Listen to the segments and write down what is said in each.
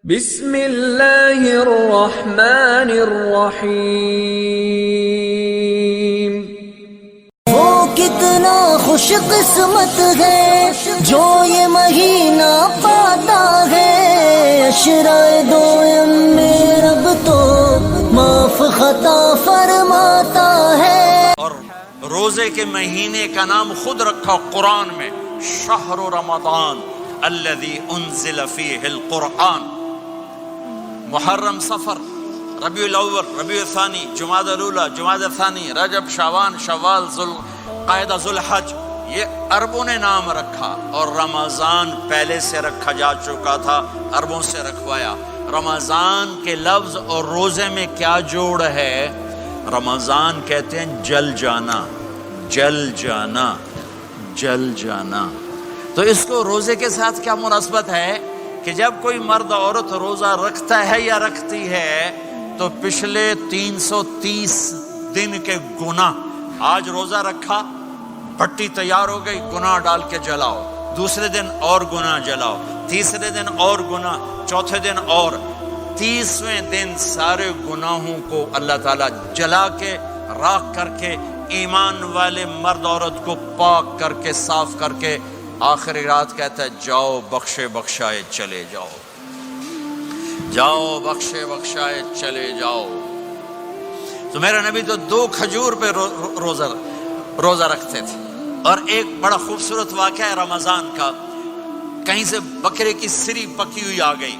بسم اللہ الرحمن الرحیم۔ وہ کتنا خوش قسمت ہے جو یہ مہینہ پاتا ہے، عشرۂ دوم میں رب تو معاف خطا فرماتا ہے۔ اور روزے کے مہینے کا نام خود رکھا قرآن میں، شہر رمضان الذی انزل فیہ القرآن۔ محرم، صفر، ربیع الاول، ربیع الثانی، جمادی الاولی، جمادی الثانی، رجب، شعبان، شوال، ذوالقعدہ، ذوالحج، یہ عربوں نے نام رکھا، اور رمضان پہلے سے رکھا جا چکا تھا، عربوں سے رکھوایا۔ رمضان کے لفظ اور روزے میں کیا جوڑ ہے؟ رمضان کہتے ہیں جل جانا، جل جانا، جل جانا۔ تو اس کو روزے کے ساتھ کیا مناسبت ہے کہ جب کوئی مرد عورت روزہ رکھتا ہے یا رکھتی ہے تو پچھلے 330 دن کے گناہ، آج روزہ رکھا، بھٹی تیار ہو گئی، گناہ ڈال کے جلاؤ، دوسرے دن اور گناہ جلاؤ، تیسرے دن اور گناہ، چوتھے دن اور، 30ویں دن سارے گناہوں کو اللہ تعالیٰ جلا کے، راکھ کر کے، ایمان والے مرد عورت کو پاک کر کے، صاف کر کے، آخری رات کہتا ہے جاؤ بخشے بخشائے چلے جاؤ، جاؤ بخشے بخشائے چلے جاؤ۔ تو میرا نبی تو 2 کھجور پہ روزہ رکھتے تھے۔ اور ایک بڑا خوبصورت واقعہ ہے رمضان کا، کہیں سے بکرے کی سری پکی ہوئی آ گئی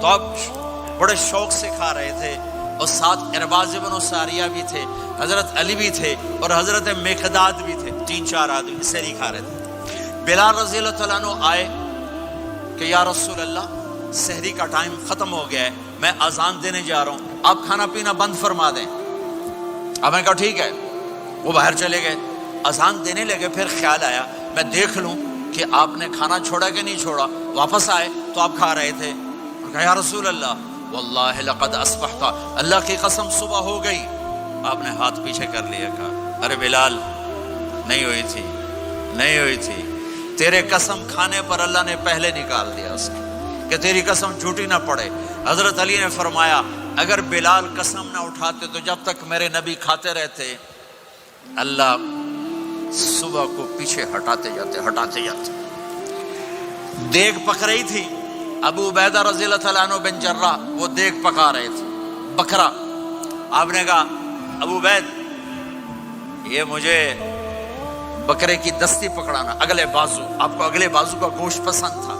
تو اب بڑے شوق سے کھا رہے تھے، اور ساتھ ارباز بن ساریہ بھی تھے، حضرت علی بھی تھے، اور حضرت مقداد بھی تھے، 3-4 آدمی سری کھا رہے تھے۔ بلال رضی اللہ تعالیٰ عنہ آئے کہ یا رسول اللہ، سحری کا ٹائم ختم ہو گیا ہے، میں اذان دینے جا رہا ہوں، آپ کھانا پینا بند فرما دیں۔ اب میں کہا ٹھیک ہے، وہ باہر چلے گئے، اذان دینے لگے، پھر خیال آیا میں دیکھ لوں کہ آپ نے کھانا چھوڑا کہ نہیں چھوڑا۔ واپس آئے تو آپ کھا رہے تھے، کہا یا رسول اللہ واللہ لقد اصبحت، اللہ کی قسم صبح ہو گئی۔ آپ نے ہاتھ پیچھے کر لیا، کہا ارے بلال نہیں ہوئی تھی، نہیں ہوئی تھی، تیرے قسم کھانے پر اللہ نے پہلے نکال دیا اس کو کہ تیری قسم جھوٹی نہ پڑے۔ حضرت علی نے فرمایا اگر بلال قسم نہ اٹھاتے تو جب تک میرے نبی کھاتے رہتے اللہ صبح کو پیچھے ہٹاتے جاتے۔ دیگ پک رہی تھی، ابو عبیدہ رضی اللہ تعالیٰ عنہ بن جراح وہ دیگ پکا رہے تھے، بکرا۔ آپ نے کہا ابو عبید یہ مجھے بکرے کی دستی پکڑانا، اگلے بازو، آپ کو اگلے بازو کا گوشت پسند تھا،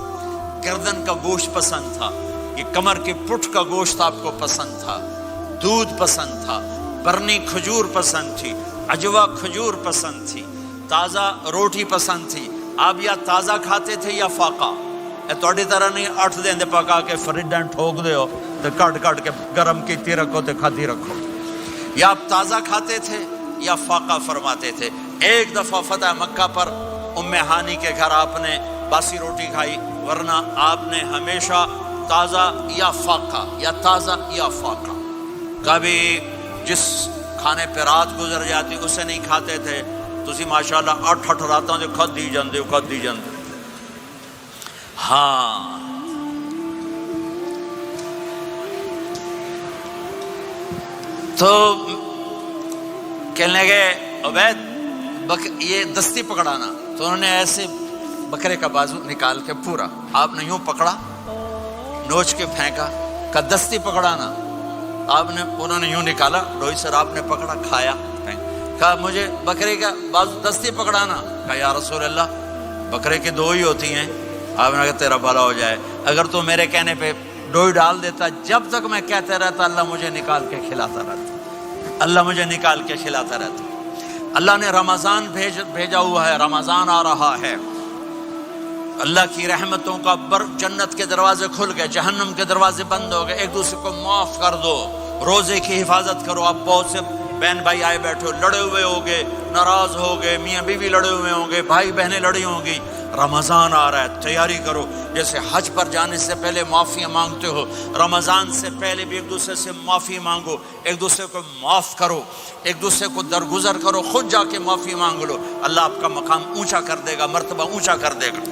گردن کا گوشت پسند تھا، یہ کمر کے پٹھ کا گوشت آپ کو پسند تھا، دودھ پسند تھا، برنی کھجور پسند تھی، عجوا کھجور پسند تھی، تازہ روٹی پسند تھی۔ آپ یا تازہ کھاتے تھے یا فاقہ، توڑی طرح نہیں 8 دن دے پکا کے فریڈاں ٹھوک دے ہو تو کٹ کے گرم کیتی رکھو تو کھاتی رکھو، یا آپ تازہ کھاتے تھے یا فاقہ فرماتے تھے۔ ایک دفعہ فتح مکہ پر ام ہانی کے گھر آپ نے باسی روٹی کھائی، ورنہ آپ نے ہمیشہ تازہ یا فاقہ، یا تازہ یا فاقہ۔ کبھی جس کھانے پہ رات گزر جاتی اسے نہیں کھاتے تھے، تسی ماشاءاللہ 8 راتوں سے کھد دی جاندے۔ ہاں تو کہنے لگے عبید یہ دستی پکڑانا، تو انہوں نے ایسے بکرے کا بازو نکال کے پورا آپ نے یوں پکڑا، نوچ کے پھینکا، کہا دستی پکڑانا، انہوں نے یوں نکالا، ڈوئی سر آپ نے پکڑا، کھایا، کہا مجھے بکرے کا بازو دستی پکڑانا، کہا یا رسول اللہ بکرے کی 2 ہی ہوتی ہیں۔ آپ نے کہا تیرا بھلا ہو جائے، اگر تو میرے کہنے پہ ڈوئی ڈال دیتا، جب تک میں کہتے رہتا اللہ مجھے نکال کے کھلاتا رہتا، اللہ مجھے نکال کے کھلاتا رہتا۔ اللہ نے رمضان بھیجا ہوا ہے، رمضان آ رہا ہے، اللہ کی رحمتوں کا جنت کے دروازے کھل گئے، جہنم کے دروازے بند ہو گئے، ایک دوسرے کو معاف کر دو، روزے کی حفاظت کرو۔ آپ بہت سے بہن بھائی آئے بیٹھے ہو، لڑے ہوئے ہوگے، ناراض ہوگے، میاں بیوی لڑے ہوئے ہوں گے، بھائی بہنیں لڑی ہوں گی۔ رمضان آ رہا ہے، تیاری کرو، جیسے حج پر جانے سے پہلے معافیاں مانگتے ہو، رمضان سے پہلے بھی ایک دوسرے سے معافی مانگو، ایک دوسرے کو معاف کرو، ایک دوسرے کو درگزر کرو، خود جا کے معافی مانگ لو، اللہ آپ کا مقام اونچا کر دے گا، مرتبہ اونچا کر دے گا۔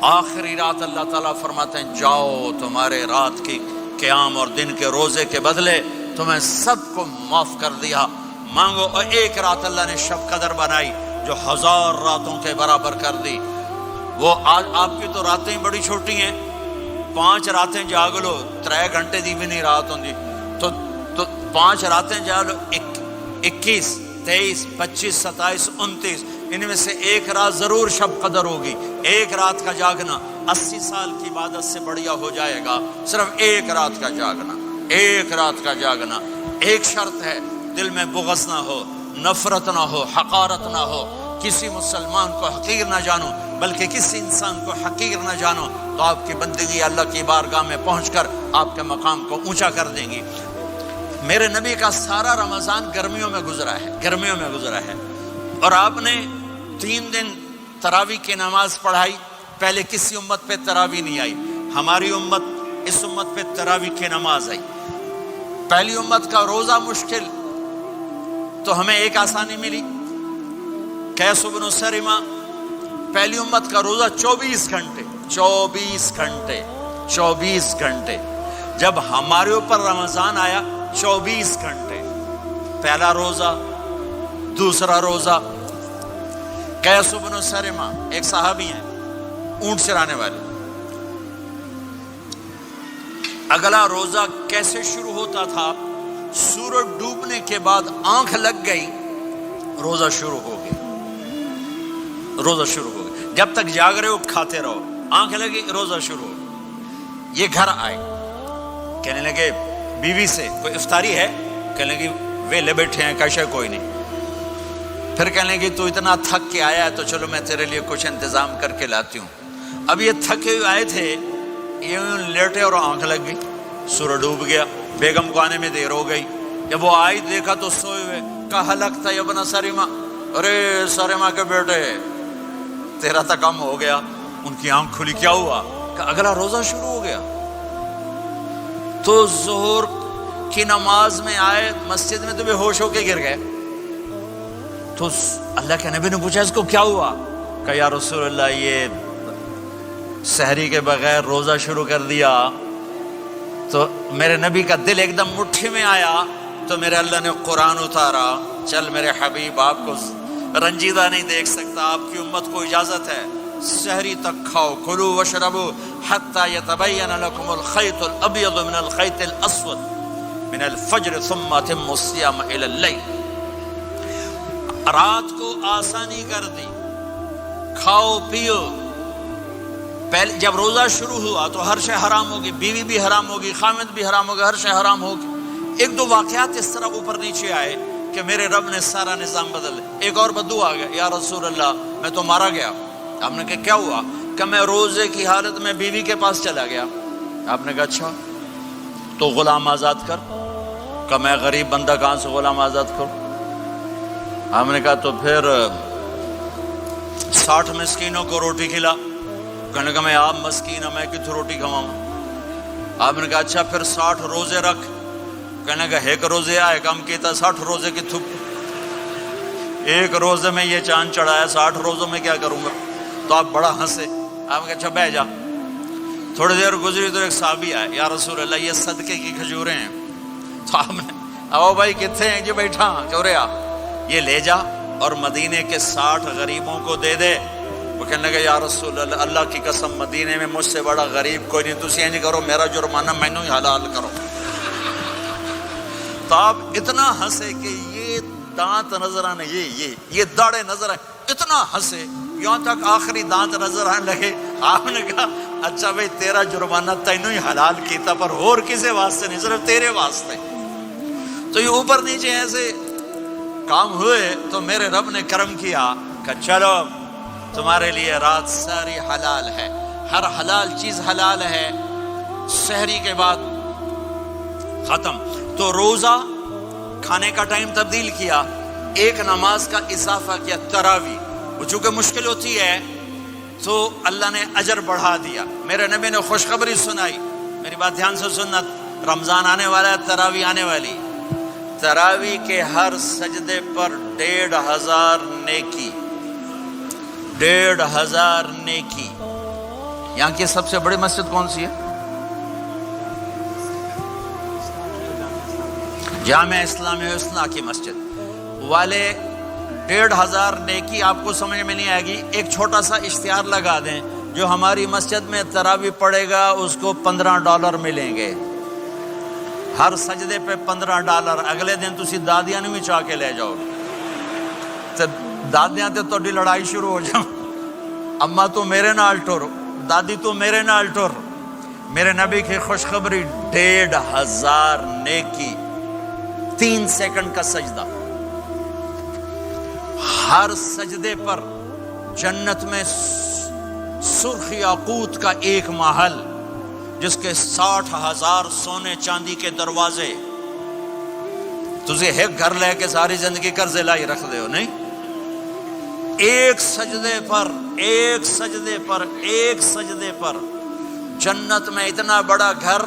آخری رات اللہ تعالیٰ فرماتے ہیں جاؤ تمہارے رات کی قیام اور دن کے روزے کے بدلے تمہیں سب کو معاف کر دیا، مانگو۔ اور ایک رات اللہ نے شب قدر بنائی جو 1000 راتوں کے برابر کر دی۔ وہ آج آپ کی تو راتیں بڑی چھوٹی ہیں، 5 راتیں جاگ لو 3 گھنٹے دی بھی نہیں رات ہوندی، تو 5 راتیں جاگ لو 21 23 25 27 29، ان میں سے ایک رات ضرور شب قدر ہوگی۔ ایک رات کا جاگنا 80 سال کی عبادت سے بڑھیا ہو جائے گا، صرف ایک رات کا جاگنا، ایک رات کا جاگنا۔ ایک شرط ہے، دل میں بغض نہ ہو، نفرت نہ ہو، حقارت نہ ہو، کسی مسلمان کو حقیر نہ جانو بلکہ کسی انسان کو حقیر نہ جانو، تو آپ کی بندگی اللہ کی بارگاہ میں پہنچ کر آپ کے مقام کو اونچا کر دیں گی۔ میرے نبی کا سارا رمضان گرمیوں میں گزرا ہے، گرمیوں میں گزرا ہے، اور آپ نے 3 دن تراویح کی نماز پڑھائی۔ پہلے کسی امت پہ تراویح نہیں آئی، ہماری امت، اس امت پہ تراویح کی نماز آئی۔ پہلی امت کا روزہ مشکل، تو ہمیں ایک آسانی ملی، قیس بن سرمہ، پہلی امت کا روزہ 24 گھنٹے 24 گھنٹے 24 گھنٹے، جب ہمارے اوپر رمضان آیا 24 گھنٹے، پہلا روزہ، دوسرا روزہ۔ قیس بن سرمہ ایک صحابی ہیں، اونٹ چرانے والے۔ اگلا روزہ کیسے شروع ہوتا تھا؟ سورج ڈوبنے کے بعد آنکھ لگ گئی، روزہ شروع ہو گیا، روزہ شروع ہو گیا۔ جب تک جاگ رہے ہو کھاتے رہو، آنکھ لگی روزہ شروع ہو گیا۔ یہ گھر آئے، کہنے لگے بیوی سے کوئی افطاری ہے؟ کہنے لگے ویلے بیٹھے ہیں، کیسے کوئی نہیں۔ پھر کہنے لگے تو اتنا تھک کے آیا ہے تو چلو میں تیرے لیے کچھ انتظام کر کے لاتی ہوں۔ اب یہ تھکے ہوئے آئے تھے، یہ لیٹے اور آنکھ لگ گئی، سورج ڈوب گیا، بیگم کو آنے میں دیر ہو گئی۔ جب وہ آئی دیکھا تو سوئے ہوئے، کہا لگتا ہے ابن سرمہ، ارے سرمہ کے بیٹے تیرا تو کم ہو گیا۔ ان کی آنکھ کھلی، کیا ہوا؟ کہ اگلا روزہ شروع ہو گیا۔ تو ظہر کی نماز میں آئے مسجد میں تو بے ہوش ہو کے گر گئے۔ تو اللہ کے نبی نے پوچھا اس کو کیا ہوا؟ کہ یا رسول اللہ یہ سحری کے بغیر روزہ شروع کر دیا۔ تو میرے نبی کا دل ایک دم مٹھی میں آیا، تو میرے اللہ نے قرآن اتارا، چل میرے حبیب آپ کو رنجیدہ نہیں دیکھ سکتا، آپ کی امت کو اجازت ہے سحری تک کھاؤ، کلوا واشربوا حتی یتبین لکم الخیط الابیض من الخیط الاسود من الفجر ثم اتموا الصیام الی اللیل۔ رات کو آسانی کر دی، کھاؤ پیو۔ پہلے جب روزہ شروع ہوا تو ہر شے حرام ہوگی، بیوی بھی حرام ہوگی، خامد بھی حرام ہوگا، ہر شے حرام ہوگی۔ ایک دو واقعات اس طرح اوپر نیچے آئے کہ میرے رب نے سارا نظام بدل دیا۔ ایک اور بدو آ گیا، یا رسول اللہ میں تو مارا گیا۔ آپ نے کہا کیا ہوا؟ کہ میں روزے کی حالت میں بیوی کے پاس چلا گیا۔ آپ نے کہا اچھا تو غلام آزاد کر۔ کہ میں غریب بندہ کہاں سے غلام آزاد کروں؟ آپ نے کہا تو پھر 60 مسکینوں کو روٹی کھلا۔ کہنے کا میں آپ مسکین ہوں، میں کتوں روٹی کھواؤں؟ آپ نے کہا اچھا پھر 60 روزے رکھ۔ کہنے کا ایک روزے آئے کم کیتا، 60 روزے کی تھک، ایک روزے میں یہ چاند چڑھایا، 60 روزوں میں کیا کروں گا؟ تو آپ بڑا ہنسے۔ آپ نے کہا اچھا بہ جا۔ تھوڑی دیر گزری تو ایک صحابی آئے، یا رسول اللہ یہ صدقے کی کھجوریں ہیں۔ تو آپ نے او بھائی کتنے ہیں؟ جی بیٹھا چوریا، یہ لے جا اور مدینے کے 60 غریبوں کو دے دے۔ وہ کہنے لگا یا رسول اللہ اللہ کی قسم مدینے میں مجھ سے بڑا غریب کوئی نہیں، تسی یہ نہیں کرو، میرا جرمانہ مینوں ہی حلال کرو۔ تو آپ اتنا ہنسے کہ یہ دانت نظر آنے، یہ داڑے نظر آئے، اتنا ہنسے یہاں تک آخری دانت نظر آنے لگے۔ آپ نے کہا اچھا بھائی تیرا جرمانہ تینوں ہی حلال کیتا، پر اور کسی واسطے نہیں، صرف تیرے واسطے۔ تو یہ اوپر نیچے ایسے کام ہوئے تو میرے رب نے کرم کیا کہ چلو تمہارے لیے رات ساری حلال ہے، ہر حلال چیز حلال ہے۔ سحری کے بعد ختم۔ تو روزہ کھانے کا ٹائم تبدیل کیا، ایک نماز کا اضافہ کیا، تراویح۔ وہ چونکہ مشکل ہوتی ہے تو اللہ نے اجر بڑھا دیا۔ میرے نبی نے خوشخبری سنائی، میری بات دھیان سے سننا، رمضان آنے والا ہے، تراویح آنے والی۔ تراویح کے ہر سجدے پر 1500 نیکی، 1500 نیکی۔ یہاں کی سب سے بڑی مسجد کون سی ہے؟ جامع اسلامی حسنہ کی مسجد والے 1500 نیکی آپ کو سمجھ میں نہیں آئے گی. ایک چھوٹا سا اشتہار لگا دیں، جو ہماری مسجد میں تراویح پڑے گا اس کو $15 ملیں گے، ہر سجدے پہ $15. اگلے دن تسی دادیاں نہیں چاہ کے لے جاؤ تے دادیاں تے تہاڈی لڑائی شروع ہو جاؤ، اما تو میرے نال ٹر، دادی تو میرے نال ٹر. میرے نبی کی خوشخبری 1500 نیکی، 3 سیکنڈ کا سجدہ. ہر سجدے پر جنت میں سرخ یاقوت کا ایک محل جس کے 60,000 سونے چاندی کے دروازے. تجھے ایک گھر لے کے ساری زندگی قرضے لائی رکھ دے ہو نہیں؟ ایک سجدے پر جنت میں اتنا بڑا گھر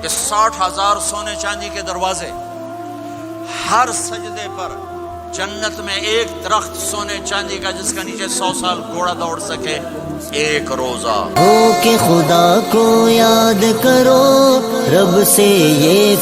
کہ 60,000 سونے چاندی کے دروازے. ہر سجدے پر جنت میں ایک درخت سونے چاندی کا جس کا نیچے 100 سال گھوڑا دوڑ سکے. ایک روزہ ہو کہ خدا کو یاد کرو، رب سے یہ